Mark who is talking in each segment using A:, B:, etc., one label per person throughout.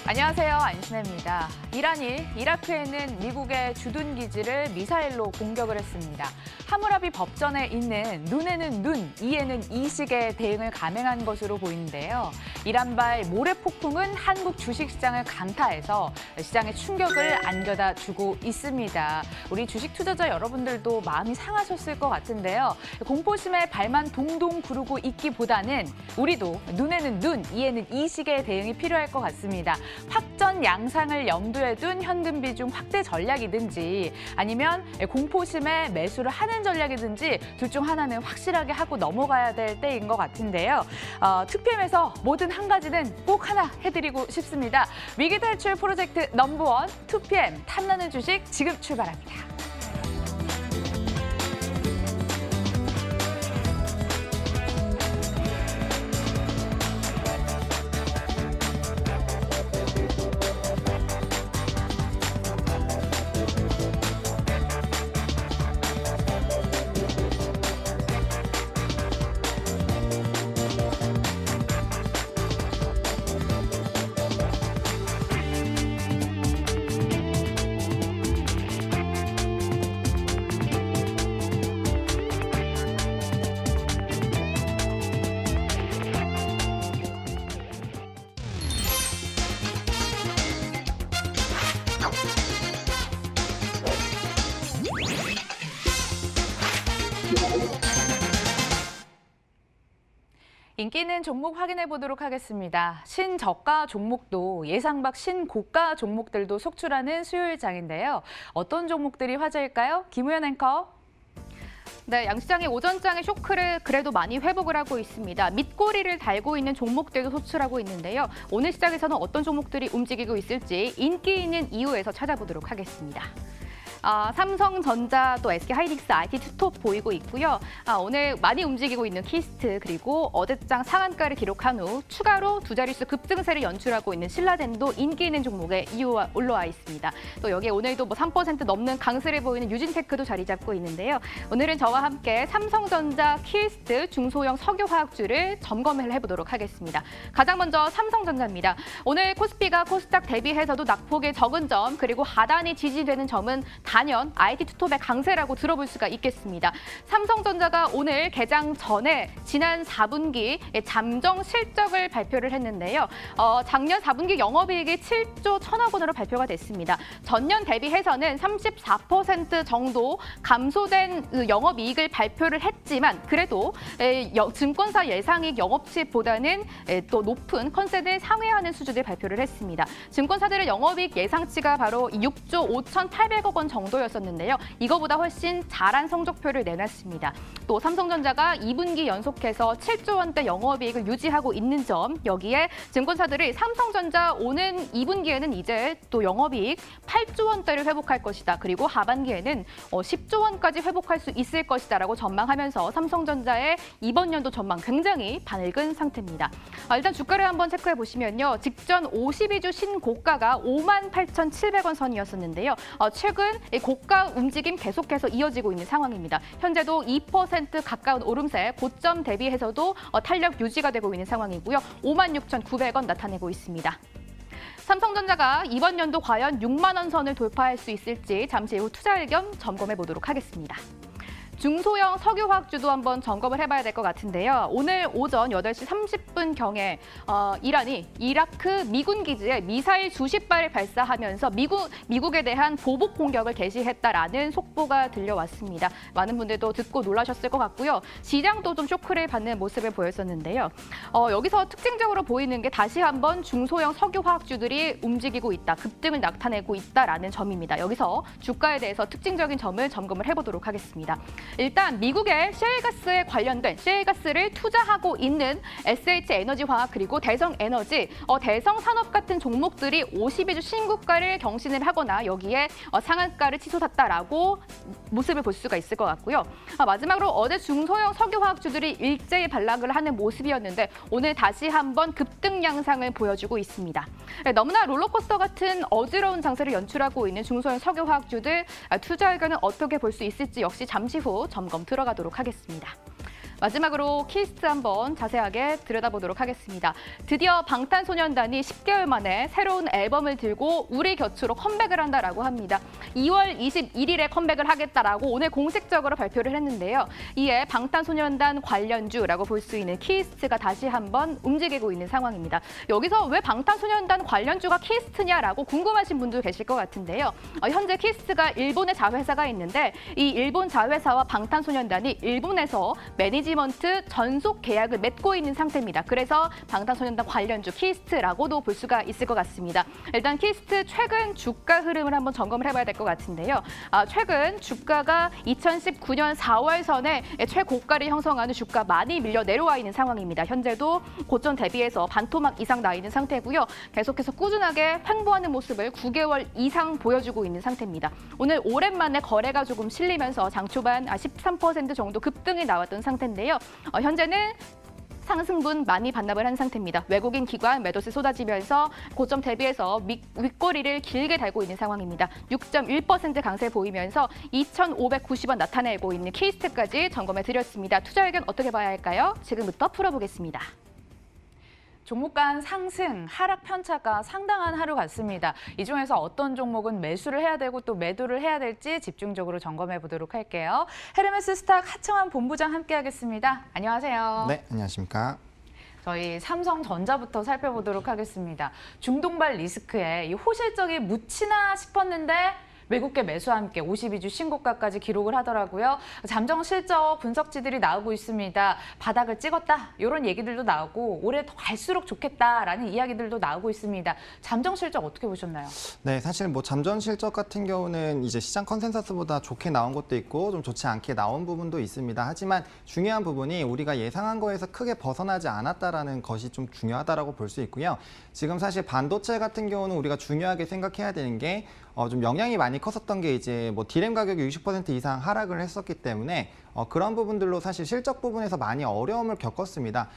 A: 안녕하세요. 안신혜입니다. 이란이 이라크에는 미국의 주둔 기지를 미사일로 공격을 했습니다. 하무라비 법전에 있는 눈에는 눈, 이에는 이식의 대응을 감행한 것으로 보이는데요. 이란발 모래폭풍은 한국 주식시장을 강타해서 시장에 충격을 안겨다 주고 있습니다. 우리 주식 투자자 여러분들도 마음이 상하셨을 것 같은데요. 공포심에 발만 동동 구르고 있기보다는 우리도 눈에는 눈, 이에는 이식의 대응이 필요할 것 같습니다. 확전 양상을 염두에 둔 현금 비중 확대 전략이든지 아니면 공포심에 매수를 하는 전략이든지 둘 중 하나는 확실하게 하고 넘어가야 될 때인 것 같은데요. 2PM에서 뭐든 한 가지는 꼭 하나 해드리고 싶습니다. 위기 탈출 프로젝트 넘버원 2PM 탐나는 주식 지금 출발합니다. 인기 있는 종목 확인해 보도록 하겠습니다. 신저가 종목도 예상 밖 신고가 종목들도 속출하는 수요일장인데요. 어떤 종목들이 화제일까요? 김우현 앵커.
B: 네, 양시장의 오전장의 쇼크를 그래도 많이 회복을 하고 있습니다. 밑꼬리를 달고 있는 종목들도 속출하고 있는데요. 오늘 시장에서는 어떤 종목들이 움직이고 있을지 인기 있는 이유에서 찾아보도록 하겠습니다. 삼성전자 또 SK하이닉스 IT 투톱 보이고 있고요. 오늘 많이 움직이고 있는 키스트 그리고 어제장 상한가를 기록한 후 추가로 두 자릿수 급등세를 연출하고 있는 신라젠도 인기 있는 종목에 올라와 있습니다. 또 여기에 오늘도 3% 넘는 강세를 보이는 유진테크도 자리 잡고 있는데요. 오늘은 저와 함께 삼성전자, 키스트, 중소형 석유화학주를 점검을 해보도록 하겠습니다. 가장 먼저 삼성전자입니다. 오늘 코스피가 코스닥 대비해서도 낙폭이 적은 점 그리고 하단이 지지되는 점은 단연 IT 투톱의 강세라고 들어볼 수가 있겠습니다. 삼성전자가 오늘 개장 전에 지난 4분기 잠정 실적을 발표를 했는데요. 작년 4분기 영업이익이 7조 1천억 원으로 발표가 됐습니다. 전년 대비해서는 34% 정도 감소된 영업이익을 발표를 했지만 그래도 증권사 예상이익 영업치보다는 또 높은 컨센을 상회하는 수준을 발표를 했습니다. 증권사들의 영업이익 예상치가 바로 6조 5,800억 원 정도였었는데요. 이거보다 훨씬 잘한 성적표를 내놨습니다. 또 삼성전자가 2분기 연속해서 7조 원대 영업이익을 유지하고 있는 점, 여기에 증권사들이 삼성전자 오는 2분기에는 이제 또 영업이익 8조 원대를 회복할 것이다. 그리고 하반기에는 10조 원까지 회복할 수 있을 것이다라고 전망하면서 삼성전자의 이번 연도 전망 굉장히 밝은 상태입니다. 일단 주가를 한번 체크해 보시면요. 직전 52주 신고가가 58,700원 선이었었는데요. 최근 고가 움직임 계속해서 이어지고 있는 상황입니다. 현재도 2% 가까운 오름세, 고점 대비해서도 탄력 유지가 되고 있는 상황이고요. 56,900원 나타내고 있습니다. 삼성전자가 이번 연도 과연 6만 원 선을 돌파할 수 있을지 잠시 후 투자 의견 점검해 보도록 하겠습니다. 중소형 석유화학주도 한번 점검을 해봐야 될 것 같은데요. 오늘 오전 8시 30분경에 이란이 이라크 미군 기지에 미사일 수십 발을 발사하면서 미국에 대한 보복 공격을 개시했다라는 속보가 들려왔습니다. 많은 분들도 듣고 놀라셨을 것 같고요. 시장도 좀 쇼크를 받는 모습을 보였었는데요. 여기서 특징적으로 보이는 게 다시 한번 중소형 석유화학주들이 움직이고 있다, 급등을 나타내고 있다라는 점입니다. 여기서 주가에 대해서 특징적인 점을 점검을 해보도록 하겠습니다. 일단 미국의 셰일가스에 관련된 셰일가스를 투자하고 있는 SH에너지화학 그리고 대성에너지, 대성산업 같은 종목들이 52주 신고가를 경신을 하거나 여기에 상한가를 치솟았다라고 모습을 볼 수가 있을 것 같고요. 마지막으로 어제 중소형 석유화학주들이 일제히 반락을 하는 모습이었는데 오늘 다시 한번 급등 양상을 보여주고 있습니다. 너무나 롤러코스터 같은 어지러운 장세를 연출하고 있는 중소형 석유화학주들 투자 의견은 어떻게 볼 수 있을지 역시 잠시 후 점검 들어가도록 하겠습니다. 마지막으로 키스트 한번 자세하게 들여다보도록 하겠습니다. 드디어 방탄소년단이 10개월 만에 새로운 앨범을 들고 우리 곁으로 컴백을 한다라고 합니다. 2월 21일에 컴백을 하겠다라고 오늘 공식적으로 발표를 했는데요. 이에 방탄소년단 관련주라고 볼 수 있는 키스트가 다시 한번 움직이고 있는 상황입니다. 여기서 왜 방탄소년단 관련주가 키스트냐라고 궁금하신 분도 계실 것 같은데요. 현재 키스트가 일본의 자회사가 있는데 이 일본 자회사와 방탄소년단이 일본에서 매니지먼트 전속 계약을 맺고 있는 상태입니다. 그래서 방탄소년단 관련주 키스트라고도 볼 수가 있을 것 같습니다. 일단 키스트 최근 주가 흐름을 한번 점검을 해봐야 될 것 같은데요. 최근 주가가 2019년 4월 선에 최고가를 형성하는 주가 많이 밀려 내려와 있는 상황입니다. 현재도 고점 대비해서 반토막 이상 나 있는 상태고요. 계속해서 꾸준하게 횡보하는 모습을 9개월 이상 보여주고 있는 상태입니다. 오늘 오랜만에 거래가 조금 실리면서 장 초반 13% 정도 급등이 나왔던 상태인데요. 현재는 상승분 많이 반납을 한 상태입니다. 외국인 기관 매도세 쏟아지면서 고점 대비해서 윗꼬리를 길게 달고 있는 상황입니다. 6.1% 강세 보이면서 2,590원 나타내고 있는 키스트까지 점검해 드렸습니다. 투자 의견 어떻게 봐야 할까요? 지금부터 풀어보겠습니다.
A: 종목 간 상승, 하락 편차가 상당한 하루 같습니다. 이 중에서 어떤 종목은 매수를 해야 되고 또 매도를 해야 될지 집중적으로 점검해 보도록 할게요. 헤르메스 스탁 하청환 본부장 함께하겠습니다. 안녕하세요.
C: 네, 안녕하십니까.
A: 저희 삼성전자부터 살펴보도록 하겠습니다. 중동발 리스크에 이 호실적이 묻히나 싶었는데 외국계 매수와 함께 52주 신고가까지 기록을 하더라고요. 잠정 실적 분석지들이 나오고 있습니다. 바닥을 찍었다 이런 얘기들도 나오고 올해 더 갈수록 좋겠다라는 이야기들도 나오고 있습니다. 잠정 실적 어떻게 보셨나요?
C: 네, 사실 뭐 잠정 실적 같은 경우는 이제 시장 컨센서스보다 좋게 나온 것도 있고 좀 좋지 않게 나온 부분도 있습니다. 하지만 중요한 부분이 우리가 예상한 거에서 크게 벗어나지 않았다라는 것이 좀 중요하다라고 볼 수 있고요. 지금 사실 반도체 같은 경우는 우리가 중요하게 생각해야 되는 게 좀 영향이 많이 컸었던 게 이제 뭐 디램 가격이 60% 이상 하락을 했었기 때문에 그런 부분들로 사실 실적 부분에서 많이 어려움을 겪었습니다.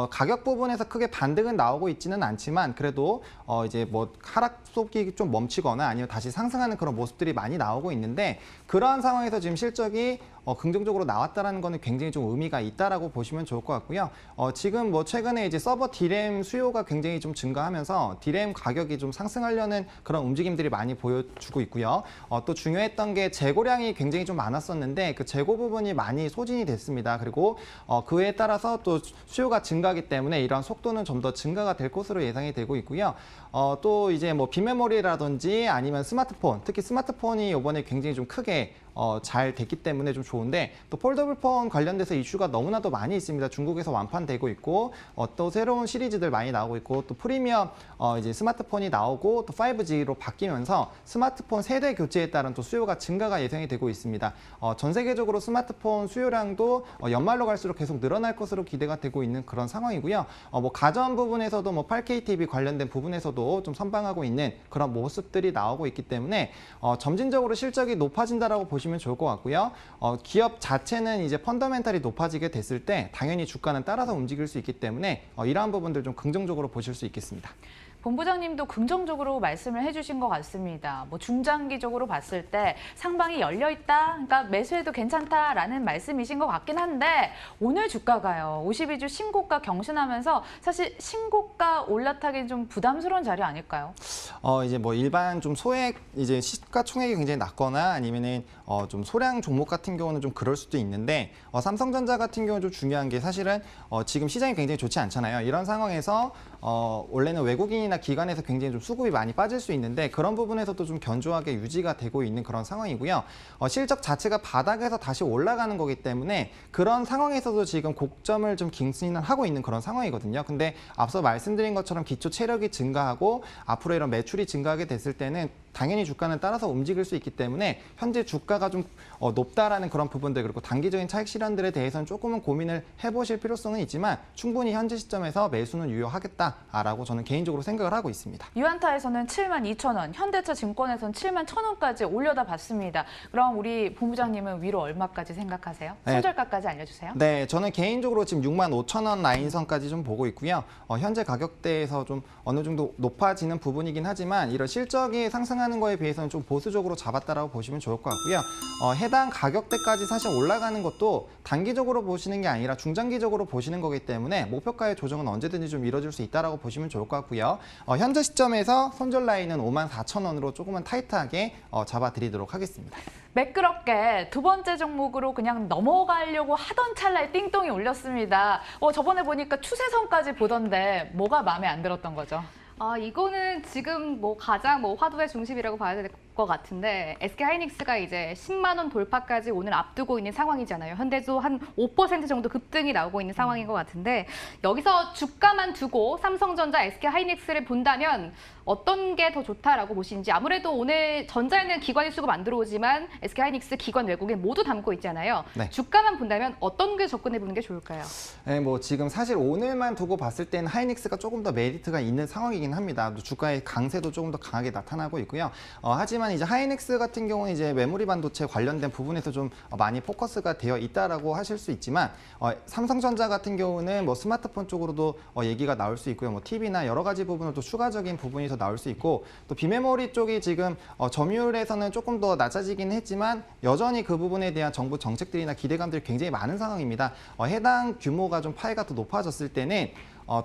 C: 가격 부분에서 크게 반등은 나오고 있지는 않지만 그래도 이제 뭐 하락 속이 좀 멈추거나 아니면 다시 상승하는 그런 모습들이 많이 나오고 있는데 그러한 상황에서 지금 실적이 긍정적으로 나왔다라는 거는 굉장히 좀 의미가 있다라고 보시면 좋을 것 같고요. 지금 뭐 최근에 이제 서버 디램 수요가 굉장히 좀 증가하면서 디램 가격이 좀 상승하려는 그런 움직임들이 많이 보여주고 있고요. 또 중요했던 게 재고량이 굉장히 좀 많았었는데 그 재고 부분이 많이 소진이 됐습니다. 그리고 그에 따라서 또 수요가 증가하기 때문에 이러한 속도는 좀 더 증가가 될 것으로 예상이 되고 있고요. 또 이제 뭐 빈메모리라든지 아니면 스마트폰, 특히 스마트폰이 이번에 굉장히 좀 크게 잘 됐기 때문에 좀 좋은데 또 폴더블 폰 관련돼서 이슈가 너무나도 많이 있습니다. 중국에서 완판되고 있고 또 새로운 시리즈들 많이 나오고 있고 또 프리미엄 이제 스마트폰이 나오고 또 5G로 바뀌면서 스마트폰 세대 교체에 따른 또 수요가 증가가 예상이 되고 있습니다. 전 세계적으로 스마트폰 수요량도 연말로 갈수록 계속 늘어날 것으로 기대가 되고 있는 그런 상황이고요. 뭐 가전 부분에서도 뭐 8K TV 관련된 부분에서도 좀 선방하고 있는 그런 모습들이 나오고 있기 때문에 점진적으로 실적이 높아진다라고 보시면 좋을 것 같고요. 기업 자체는 이제 펀더멘탈이 높아지게 됐을 때 당연히 주가는 따라서 움직일 수 있기 때문에 이러한 부분들 좀 긍정적으로 보실 수 있겠습니다.
A: 본부장님도 긍정적으로 말씀을 해주신 것 같습니다. 뭐 중장기적으로 봤을 때 상방이 열려 있다, 그러니까 매수해도 괜찮다라는 말씀이신 것 같긴 한데 오늘 주가가요 52주 신고가 경신하면서 사실 신고가 올라타기 좀 부담스러운 자리 아닐까요?
C: 이제 뭐 일반 좀 소액 이제 시가총액이 굉장히 낮거나 아니면은 좀 소량 종목 같은 경우는 좀 그럴 수도 있는데 삼성전자 같은 경우는 좀 중요한 게 사실은 지금 시장이 굉장히 좋지 않잖아요. 이런 상황에서 원래는 외국인이나 기관에서 굉장히 좀 수급이 많이 빠질 수 있는데 그런 부분에서도 좀 견조하게 유지가 되고 있는 그런 상황이고요. 실적 자체가 바닥에서 다시 올라가는 거기 때문에 그런 상황에서도 지금 고점을 좀 갱신을 하고 있는 그런 상황이거든요. 근데 앞서 말씀드린 것처럼 기초 체력이 증가하고 앞으로 이런 매출이 증가하게 됐을 때는 당연히 주가는 따라서 움직일 수 있기 때문에 현재 주가가 좀 높다라는 그런 부분들 그리고 단기적인 차익 실현들에 대해서는 조금은 고민을 해보실 필요성은 있지만 충분히 현재 시점에서 매수는 유효하겠다라고 저는 개인적으로 생각을 하고 있습니다.
A: 유한타에서는 72,000원, 현대차 증권에서는 71,000원까지 올려다 봤습니다. 그럼 우리 본부장님은 위로 얼마까지 생각하세요?
C: 네.
A: 손절가까지 알려주세요.
C: 네, 저는 개인적으로 지금 65,000원 라인선까지 좀 보고 있고요. 현재 가격대에서 좀 어느 정도 높아지는 부분이긴 하지만 이런 실적이 상승하는 올라가는 거에 비해서는 좀 보수적으로 잡았다라고 보시면 좋을 것 같고요. 해당 가격대까지 사실 올라가는 것도 단기적으로 보시는 게 아니라 중장기적으로 보시는 거기 때문에 목표가의 조정은 언제든지 좀 이뤄질 수 있다라고 보시면 좋을 것 같고요. 현재 시점에서 손절 라인은 54,000원으로 조금은 타이트하게 잡아드리도록 하겠습니다.
A: 매끄럽게 두 번째 종목으로 그냥 넘어가려고 하던 찰나에 띵똥이 울렸습니다. 저번에 보니까 추세선까지 보던데 뭐가 마음에 안 들었던 거죠?
B: 이거는 지금 가장 화두의 중심이라고 봐야 될 것 같은데 SK하이닉스가 이제 10만 원 돌파까지 오늘 앞두고 있는 상황이잖아요. 현대도 한 5% 정도 급등이 나오고 있는 상황인 것 같은데 여기서 주가만 두고 삼성전자, SK하이닉스를 본다면 어떤 게 더 좋다라고 보시는지. 아무래도 오늘 전자에는 기관일 수급 안 들어오지만 SK하이닉스 기관 외국인 모두 담고 있잖아요.
C: 네.
B: 주가만 본다면 어떤 게 접근해 보는 게 좋을까요?
C: 네, 지금 사실 오늘만 두고 봤을 때는 하이닉스가 조금 더 메리트가 있는 상황이긴 합니다. 주가의 강세도 조금 더 강하게 나타나고 있고요. 하지만 이제 하이닉스 같은 경우는 이제 메모리 반도체 관련된 부분에서 좀 많이 포커스가 되어 있다라고 하실 수 있지만 삼성전자 같은 경우는 스마트폰 쪽으로도 얘기가 나올 수 있고요. TV나 여러 가지 부분으로 또 추가적인 부분이 더 나올 수 있고 또 비메모리 쪽이 지금 점유율에서는 조금 더 낮아지긴 했지만 여전히 그 부분에 대한 정부 정책들이나 기대감들이 굉장히 많은 상황입니다. 해당 규모가 좀 파이가 더 높아졌을 때는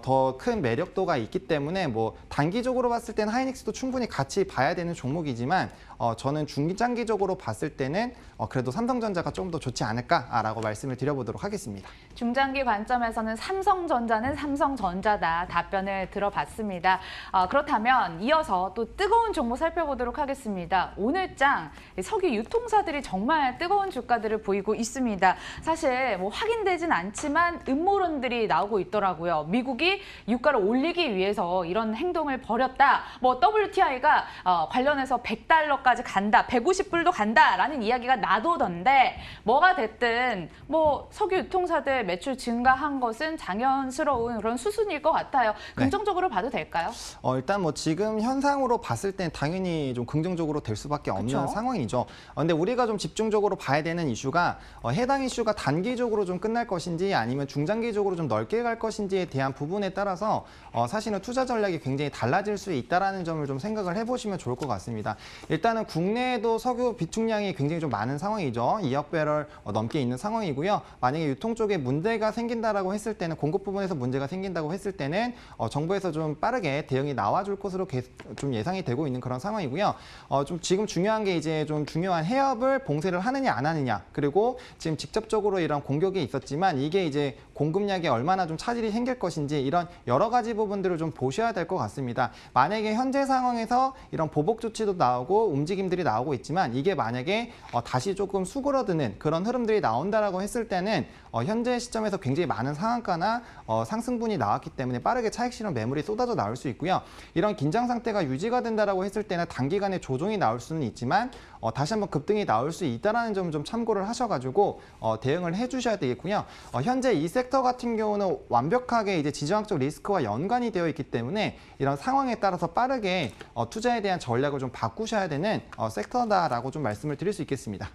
C: 더 큰 매력도가 있기 때문에 단기적으로 봤을 때는 하이닉스도 충분히 같이 봐야 되는 종목이지만 저는 중장기적으로 봤을 때는 그래도 삼성전자가 좀 더 좋지 않을까라고 말씀을 드려보도록 하겠습니다.
A: 중장기 관점에서는 삼성전자는 삼성전자다 답변을 들어봤습니다. 그렇다면 이어서 또 뜨거운 종목 살펴보도록 하겠습니다. 오늘장 석유 유통사들이 정말 뜨거운 주가들을 보이고 있습니다. 사실 확인되진 않지만 음모론들이 나오고 있더라고요. 미국이 유가를 올리기 위해서 이런 행동을 벌였다. WTI가 관련해서 $100까지 간다, 150불도 간다라는 이야기가 나도던데 뭐가 됐든 석유 유통사들 매출 증가한 것은 당연스러운 그런 수순일 것 같아요. 긍정적으로 봐도 될까요?
C: 일단 지금 현상으로 봤을 땐 당연히 좀 긍정적으로 될 수밖에 없는
A: 그쵸?
C: 상황이죠. 근데 우리가 좀 집중적으로 봐야 되는 이슈가 해당 이슈가 단기적으로 좀 끝날 것인지 아니면 중장기적으로 좀 넓게 갈 것인지에 대한 부분에 따라서 사실은 투자 전략이 굉장히 달라질 수 있다는 점을 좀 생각을 해보시면 좋을 것 같습니다. 일단은 국내에도 석유 비축량이 굉장히 좀 많은 상황이죠. 2억 배럴 넘게 있는 상황이고요. 만약에 유통 쪽에 문제가 생긴다라고 했을 때는 공급 부분에서 문제가 생긴다고 했을 때는 정부에서 좀 빠르게 대응이 나와줄 것으로 좀 예상이 되고 있는 그런 상황이고요. 좀 지금 중요한 게 이제 좀 중요한 해협을 봉쇄를 하느냐 안 하느냐 그리고 지금 직접적으로 이런 공격이 있었지만 이게 이제 공급량에 얼마나 좀 차질이 생길 것인지 이런 여러 가지 부분들을 좀 보셔야 될 것 같습니다. 만약에 현재 상황에서 이런 보복 조치도 나오고 움직임들이 나오고 있지만 이게 만약에 다시 조금 수그러드는 그런 흐름들이 나온다라고 했을 때는 현재 시점에서 굉장히 많은 상한가나 상승분이 나왔기 때문에 빠르게 차익 실현 매물이 쏟아져 나올 수 있고요. 이런 긴장 상태가 유지가 된다라고 했을 때는 단기간에 조정이 나올 수는 있지만 다시 한번 급등이 나올 수 있다는 점을 좀 참고를 하셔가지고 대응을 해주셔야 되겠고요. 현재 이 섹터 같은 경우는 완벽하게 이제 지정학적 리스크와 연관이 되어 있기 때문에 이런 상황에 따라서 빠르게 투자에 대한 전략을 좀 바꾸셔야 되는 섹터다라고 좀 말씀을 드릴 수 있겠습니다.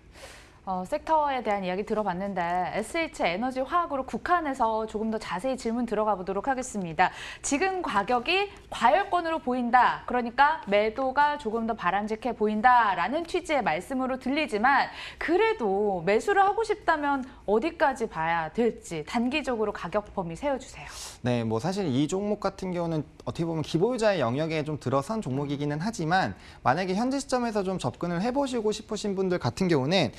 A: 섹터에 대한 이야기 들어봤는데 SH에너지화학으로 국한해서 조금 더 자세히 질문 들어가 보도록 하겠습니다. 지금 가격이 과열권으로 보인다. 그러니까 매도가 조금 더 바람직해 보인다라는 취지의 말씀으로 들리지만 그래도 매수를 하고 싶다면 어디까지 봐야 될지 단기적으로 가격 범위 세워주세요.
C: 네, 사실 이 종목 같은 경우는 어떻게 보면 기보유자의 영역에 좀 들어선 종목이기는 하지만 만약에 현재 시점에서 좀 접근을 해보시고 싶으신 분들 같은 경우는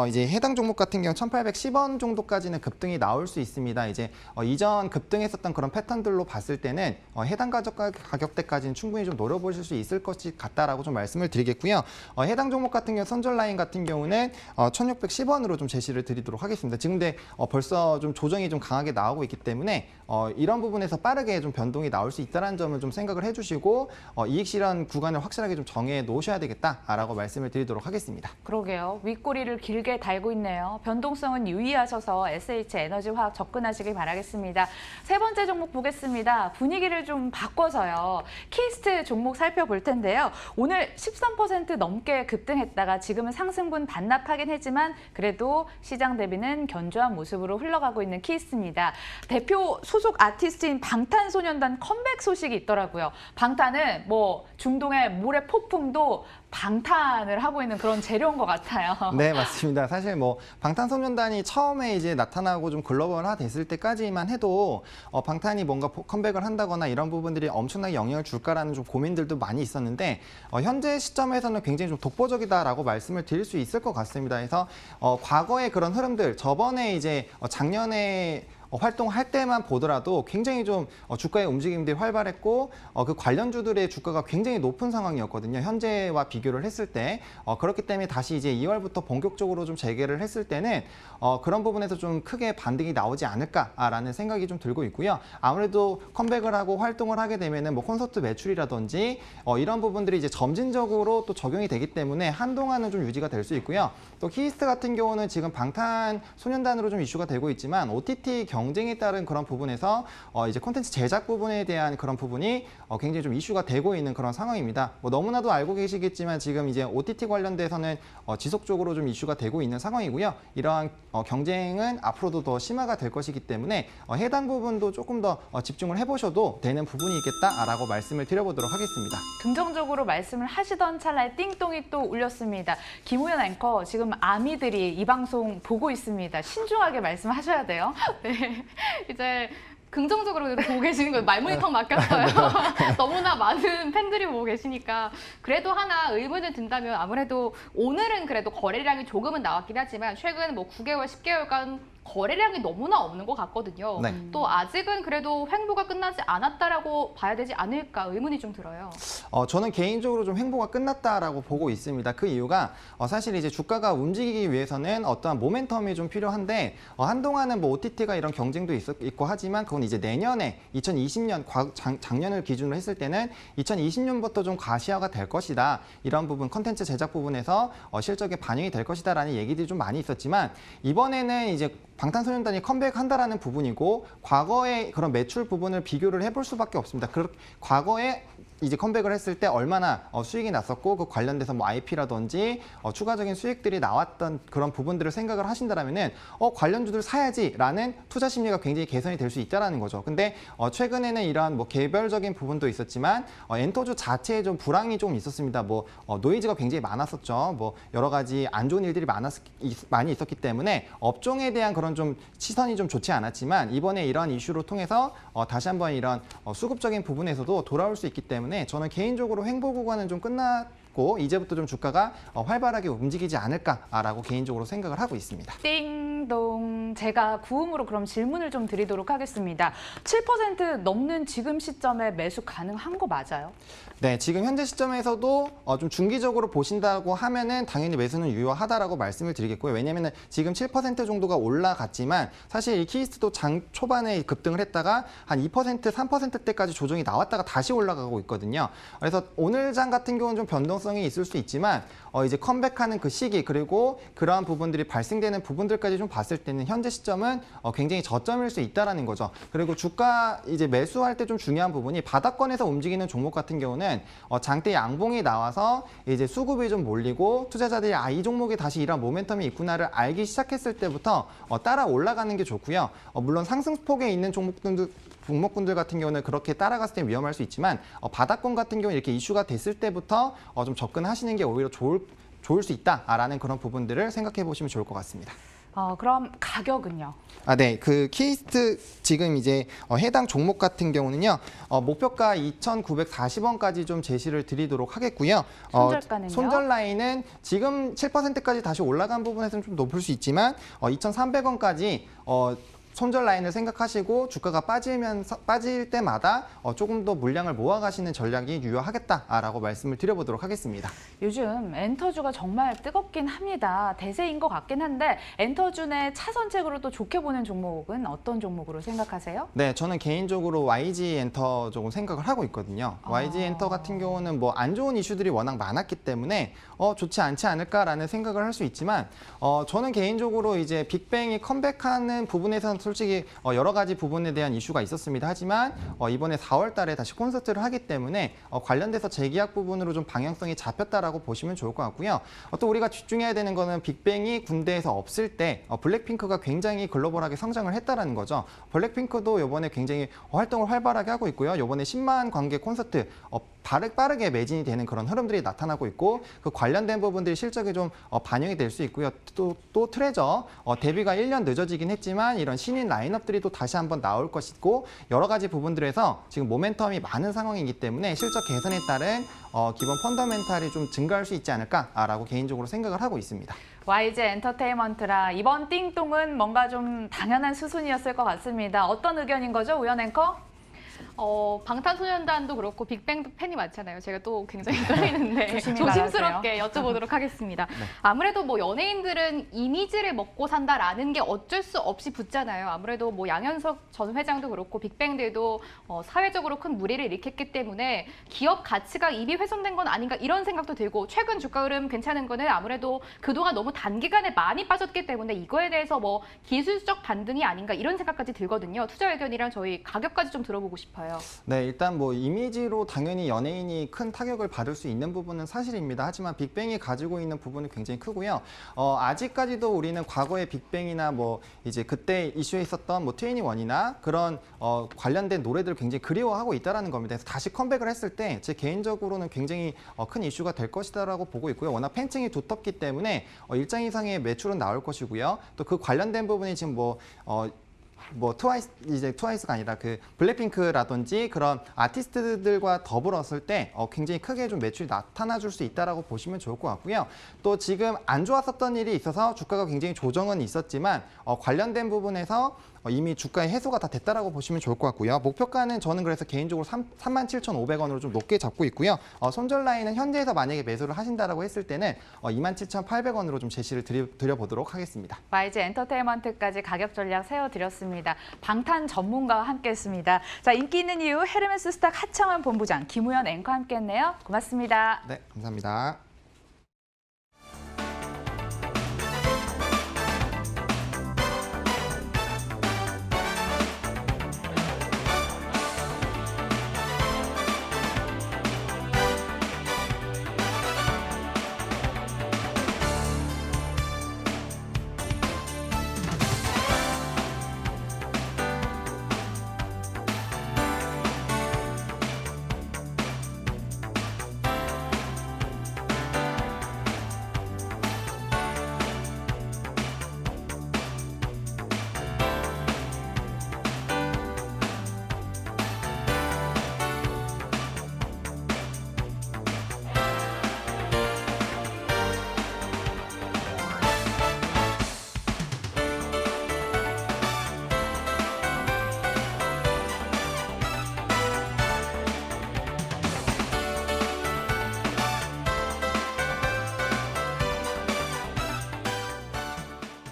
C: 이제 해당 종목 같은 경우 1,810원 정도까지는 급등이 나올 수 있습니다. 이제 이전 급등했었던 그런 패턴들로 봤을 때는 해당 가격대까지는 충분히 좀 노려보실 수 있을 것 같다라고 좀 말씀을 드리겠고요. 해당 종목 같은 경우 선절 라인 같은 경우는 1,610원으로 좀 제시를 드리도록 하겠습니다. 지금 근데 벌써 좀 조정이 좀 강하게 나오고 있기 때문에 이런 부분에서 빠르게 좀 변동이 나올 수 있다는 점을 좀 생각을 해주시고 이익 실현 구간을 확실하게 좀 정해 놓으셔야 되겠다라고 말씀을 드리도록 하겠습니다.
A: 그러게요. 윗꼬리를 길게 달고 있네요. 변동성은 유의하셔서 SH에너지화학 접근하시길 바라겠습니다. 세 번째 종목 보겠습니다. 분위기를 좀 바꿔서요. 키스트 종목 살펴볼 텐데요. 오늘 13% 넘게 급등했다가 지금은 상승분 반납하긴 했지만 그래도 시장 대비는 견조한 모습으로 흘러가고 있는 키스트입니다. 대표 소속 아티스트인 방탄소년단 컴백 소식 소식이 있더라고요. 방탄은 뭐 중동의 모래 폭풍도 방탄을 하고 있는 그런 재료인 것 같아요.
C: 네, 맞습니다. 사실 뭐 방탄소년단이 처음에 이제 나타나고 좀 글로벌화 됐을 때까지만 해도 방탄이 뭔가 컴백을 한다거나 이런 부분들이 엄청나게 영향을 줄까라는 좀 고민들도 많이 있었는데 현재 시점에서는 굉장히 좀 독보적이다라고 말씀을 드릴 수 있을 것 같습니다. 그래서 과거의 그런 흐름들, 저번에 이제 작년에 활동할 때만 보더라도 굉장히 좀 주가의 움직임들이 활발했고 그 관련주들의 주가가 굉장히 높은 상황이었거든요. 현재와 비교를 했을 때 그렇기 때문에 다시 이제 2월부터 본격적으로 좀 재개를 했을 때는 그런 부분에서 좀 크게 반등이 나오지 않을까라는 생각이 좀 들고 있고요. 아무래도 컴백을 하고 활동을 하게 되면은 뭐 콘서트 매출이라든지 이런 부분들이 이제 점진적으로 또 적용이 되기 때문에 한동안은 좀 유지가 될 수 있고요. 또 키스트 같은 경우는 지금 방탄소년단으로 좀 이슈가 되고 있지만 OTT 경쟁에 따른 그런 부분에서 이제 콘텐츠 제작 부분에 대한 그런 부분이 굉장히 좀 이슈가 되고 있는 그런 상황입니다. 뭐 너무나도 알고 계시겠지만 지금 이제 OTT 관련돼서는 지속적으로 좀 이슈가 되고 있는 상황이고요. 이러한 경쟁은 앞으로도 더 심화가 될 것이기 때문에 해당 부분도 조금 더 집중을 해보셔도 되는 부분이겠다라고 말씀을 드려보도록 하겠습니다.
A: 긍정적으로 말씀을 하시던 찰나에 띵동이 또 울렸습니다. 김우현 앵커, 지금 아미들이 이 방송 보고 있습니다. 신중하게 말씀하셔야 돼요.
B: 네, 이제 긍정적으로 보고 계시는 거예요. 말문이 턱 막혔어요. 너무나 많은 팬들이 보고 계시니까. 그래도 하나 의문을 든다면 아무래도 오늘은 그래도 거래량이 조금은 나왔긴 하지만 최근 뭐 9개월, 10개월간 거래량이 너무나 없는 것 같거든요.
C: 네.
B: 또 아직은 그래도 횡보가 끝나지 않았다라고 봐야 되지 않을까 의문이 좀 들어요.
C: 저는 개인적으로 좀 횡보가 끝났다라고 보고 있습니다. 그 이유가 사실 이제 주가가 움직이기 위해서는 어떠한 모멘텀이 좀 필요한데 한동안은 뭐 OTT가 이런 경쟁도 있고 하지만 그건 이제 내년에 2020년 작년을 기준으로 했을 때는 2020년부터 좀 가시화가 될 것이다. 이런 부분 컨텐츠 제작 부분에서 실적에 반영이 될 것이다라는 얘기들이 좀 많이 있었지만 이번에는 이제 방탄소년단이 컴백한다라는 부분이고 과거의 그런 매출 부분을 비교를 해볼 수밖에 없습니다. 과거에 이제 컴백을 했을 때 얼마나 수익이 났었고 그 관련돼서 뭐 IP라든지 추가적인 수익들이 나왔던 그런 부분들을 생각을 하신다면은 관련주들 사야지라는 투자 심리가 굉장히 개선이 될 수 있다라는 거죠. 근데 최근에는 이러한 뭐 개별적인 부분도 있었지만 엔터주 자체에 좀 불황이 좀 있었습니다. 뭐 노이즈가 굉장히 많았었죠. 뭐 여러 가지 안 좋은 일들이 많이 있었기 때문에 업종에 대한 그런 좀 시선이 좀 좋지 않았지만 이번에 이러한 이슈로 통해서 다시 한번 이런 수급적인 부분에서도 돌아올 수 있기 때문에 저는 개인적으로 횡보 구간은 좀 끝났고 이제부터 좀 주가가 활발하게 움직이지 않을까라고 개인적으로 생각을 하고 있습니다.
A: 띵동. 제가 구음으로 그럼 질문을 좀 드리도록 하겠습니다. 7% 넘는 지금 시점에 매수 가능한 거 맞아요?
C: 네, 지금 현재 시점에서도 좀 중기적으로 보신다고 하면은 당연히 매수는 유효하다라고 말씀을 드리겠고요. 왜냐면은 지금 7% 정도가 올라갔지만 사실 이 키스트도 장 초반에 급등을 했다가 한 2%, 3%대까지 조정이 나왔다가 다시 올라가고 있거든요. 그래서 오늘 장 같은 경우는 좀 변동성이 있을 수 있지만 이제 컴백하는 그 시기 그리고 그러한 부분들이 발생되는 부분들까지 좀 봤을 때는 현재 시점은 굉장히 저점일 수 있다라는 거죠. 그리고 주가 이제 매수할 때 좀 중요한 부분이 바닥권에서 움직이는 종목 같은 경우는 장대 양봉이 나와서 이제 수급이 좀 몰리고 투자자들이 이 종목에 다시 이런 모멘텀이 있구나를 알기 시작했을 때부터 따라 올라가는 게 좋고요. 물론 상승폭에 있는 종목군들 같은 경우는 그렇게 따라갔을 때 위험할 수 있지만 바닥권 같은 경우 이렇게 이슈가 됐을 때부터 좀 접근하시는 게 오히려 좋을 수 있다라는 그런 부분들을 생각해 보시면 좋을 것 같습니다.
A: 그럼 가격은요?
C: 네. 그 키스트 지금 이제 해당 종목 같은 경우는요. 목표가 2,940원까지 좀 제시를 드리도록 하겠고요.
A: 손절가는요?
C: 손절 라인은 지금 7%까지 다시 올라간 부분에서는 좀 높을 수 있지만 2,300원까지 손절 라인을 생각하시고 주가가 빠질 때마다 조금 더 물량을 모아가시는 전략이 유효하겠다라고 말씀을 드려보도록 하겠습니다.
A: 요즘 엔터주가 정말 뜨겁긴 합니다. 대세인 것 같긴 한데 엔터주 내 차선책으로 또 좋게 보는 종목은 어떤 종목으로 생각하세요?
C: 네, 저는 개인적으로 YG 엔터 조금 생각을 하고 있거든요. YG 엔터 같은 경우는 뭐 안 좋은 이슈들이 워낙 많았기 때문에 좋지 않지 않을까라는 생각을 할 수 있지만 저는 개인적으로 이제 빅뱅이 컴백하는 부분에서는 솔직히 여러 가지 부분에 대한 이슈가 있었습니다. 하지만 이번에 4월 달에 다시 콘서트를 하기 때문에 관련돼서 재계약 부분으로 좀 방향성이 잡혔다라고 보시면 좋을 것 같고요. 또 우리가 집중해야 되는 거는 빅뱅이 군대에서 없을 때 블랙핑크가 굉장히 글로벌하게 성장을 했다라는 거죠. 블랙핑크도 이번에 굉장히 활동을 활발하게 하고 있고요. 이번에 10만 관객 콘서트 빠르게 매진이 되는 그런 흐름들이 나타나고 있고 그 관련된 부분들이 실적에 좀 반영이 될 수 있고요. 또 트레저 데뷔가 1년 늦어지긴 했지만 이런 신인 라인업들이 또 다시 한번 나올 것이고 여러 가지 부분들에서 지금 모멘텀이 많은 상황이기 때문에 실적 개선에 따른 기본 펀더멘탈이 좀 증가할 수 있지 않을까라고 개인적으로 생각을 하고 있습니다.
A: YG 엔터테인먼트라 이번 띵똥은 뭔가 좀 당연한 수순이었을 것 같습니다. 어떤 의견인 거죠, 우연 앵커?
B: 방탄소년단도 그렇고 빅뱅도 팬이 많잖아요. 제가 또 굉장히 떨리는데
A: 조심히
B: 조심스럽게 여쭤보도록 하겠습니다.
C: 네.
B: 아무래도 뭐 연예인들은 이미지를 먹고 산다라는 게 어쩔 수 없이 붙잖아요. 아무래도 뭐 양현석 전 회장도 그렇고 빅뱅들도 사회적으로 큰 무리를 일으켰기 때문에 기업 가치가 이미 훼손된 건 아닌가 이런 생각도 들고 최근 주가 흐름 괜찮은 거는 아무래도 그동안 너무 단기간에 많이 빠졌기 때문에 이거에 대해서 뭐 기술적 반등이 아닌가 이런 생각까지 들거든요. 투자 의견이랑 저희 가격까지 좀 들어보고 싶어요.
C: 네, 일단 뭐 이미지로 당연히 연예인이 큰 타격을 받을 수 있는 부분은 사실입니다. 하지만 빅뱅이 가지고 있는 부분은 굉장히 크고요. 아직까지도 우리는 과거의 빅뱅이나 뭐 이제 그때 이슈에 있었던 뭐 2NE1이나 그런 관련된 노래들을 굉장히 그리워하고 있다라는 겁니다. 그래서 다시 컴백을 했을 때 제 개인적으로는 굉장히 큰 이슈가 될 것이다라고 보고 있고요. 워낙 팬층이 두텁기 때문에 일정 이상의 매출은 나올 것이고요. 또 그 관련된 부분이 지금 트와이스가 아니라 그 블랙핑크라든지 그런 아티스트들과 더불었을 때 굉장히 크게 좀 매출이 나타나 줄 수 있다라고 보시면 좋을 것 같고요. 또 지금 안 좋았었던 일이 있어서 주가가 굉장히 조정은 있었지만 관련된 부분에서 이미 주가의 해소가 다 됐다라고 보시면 좋을 것 같고요. 목표가는 저는 그래서 개인적으로 37,500원으로 좀 높게 잡고 있고요. 손절 라인은 현재에서 만약에 매수를 하신다라고 했을 때는 27,800원으로 좀 제시를 드려보도록 하겠습니다.
A: YG 엔터테인먼트까지 가격 전략 세워드렸습니다. 방탄 전문가와 함께했습니다. 자, 인기 있는 이유 헤르메스 스탁 하창원 본부장 김우현 앵커와 함께했네요. 고맙습니다.
C: 네, 감사합니다.